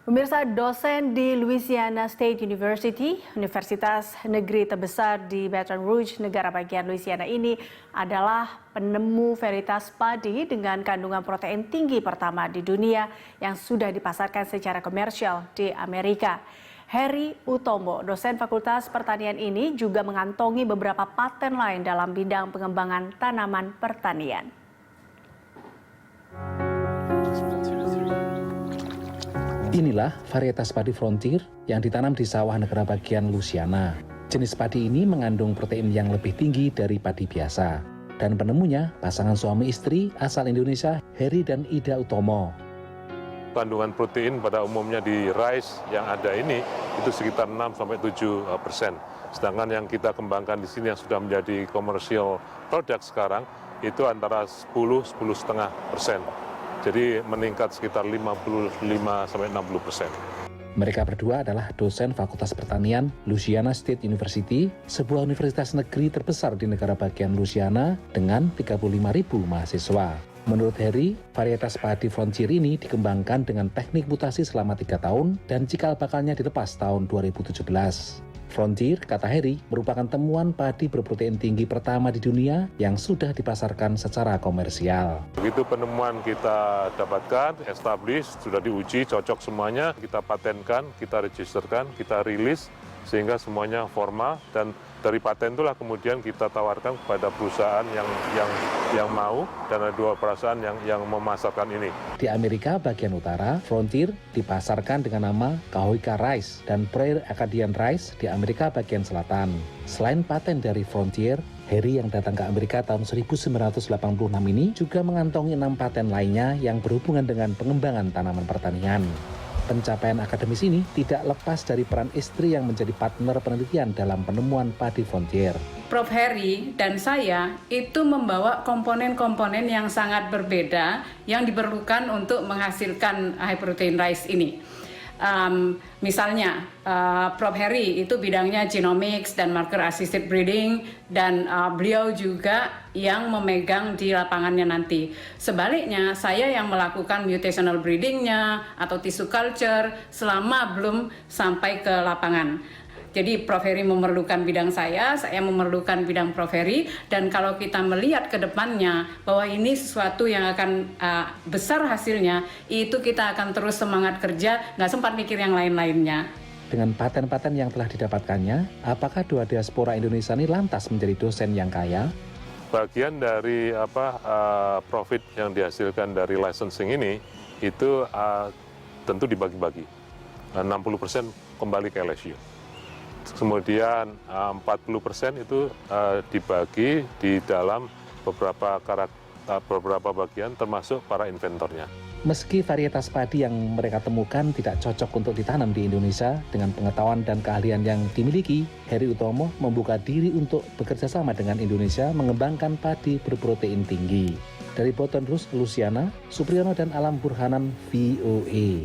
Pemirsa, dosen di Louisiana State University, universitas negeri terbesar di Baton Rouge, negara bagian Louisiana ini adalah penemu varietas padi dengan kandungan protein tinggi pertama di dunia yang sudah dipasarkan secara komersial di Amerika. Heri Utomo, dosen Fakultas Pertanian ini juga mengantongi beberapa paten lain dalam bidang pengembangan tanaman pertanian. Inilah varietas padi Frontier yang ditanam di sawah negara bagian Louisiana. Jenis padi ini mengandung protein yang lebih tinggi dari padi biasa. Dan penemunya pasangan suami istri asal Indonesia, Heri dan Ida Utomo. Kandungan protein pada umumnya di rice yang ada ini itu sekitar 6-7%. Sedangkan yang kita kembangkan di sini yang sudah menjadi komersial produk sekarang itu antara 10-10,5%. Jadi meningkat sekitar 55-60%. Mereka berdua adalah dosen Fakultas Pertanian Louisiana State University, sebuah universitas negeri terbesar di negara bagian Louisiana dengan 35.000 mahasiswa. Menurut Heri, varietas padi Frontier ini dikembangkan dengan teknik mutasi selama 3 tahun dan cikal bakalnya dilepas tahun 2017. Frontier, kata Heri, merupakan temuan padi berprotein tinggi pertama di dunia yang sudah dipasarkan secara komersial. Begitu penemuan kita dapatkan, establish, sudah diuji, cocok semuanya, kita patenkan, kita registerkan, kita rilis, sehingga semuanya formal, dan dari paten itulah kemudian kita tawarkan kepada perusahaan yang mau, dan ada 2 perusahaan yang memasarkan ini. Di Amerika bagian utara, Frontier dipasarkan dengan nama Cahokia Rice dan Prairie Acadian Rice di Amerika bagian selatan. Selain paten dari Frontier, Heri yang datang ke Amerika tahun 1986 ini juga mengantongi 6 paten lainnya yang berhubungan dengan pengembangan tanaman pertanian. Pencapaian akademis ini tidak lepas dari peran istri yang menjadi partner penelitian dalam penemuan padi Frontier. Prof. Heri dan saya itu membawa komponen-komponen yang sangat berbeda yang diperlukan untuk menghasilkan high protein rice ini. Misalnya, Prof. Heri itu bidangnya genomics dan marker assisted breeding, dan beliau juga yang memegang di lapangannya nanti. Sebaliknya, saya yang melakukan mutational breedingnya atau tissue culture selama belum sampai ke lapangan. Jadi Prof. Heri memerlukan bidang saya memerlukan bidang Prof. Heri, dan kalau kita melihat ke depannya bahwa ini sesuatu yang akan besar hasilnya, itu kita akan terus semangat kerja, nggak sempat mikir yang lain-lainnya. Dengan paten-paten yang telah didapatkannya, apakah 2 diaspora Indonesia ini lantas menjadi dosen yang kaya? Bagian dari profit yang dihasilkan dari licensing ini, itu tentu dibagi-bagi. 60% kembali ke LSU. Kemudian 40% itu dibagi di dalam beberapa bagian termasuk para inventornya. Meski varietas padi yang mereka temukan tidak cocok untuk ditanam di Indonesia, dengan pengetahuan dan keahlian yang dimiliki, Heri Utomo membuka diri untuk bekerja sama dengan Indonesia mengembangkan padi berprotein tinggi. Dari Baton Rouge, Louisiana, Supriyono dan Alam Burhanan, VOA.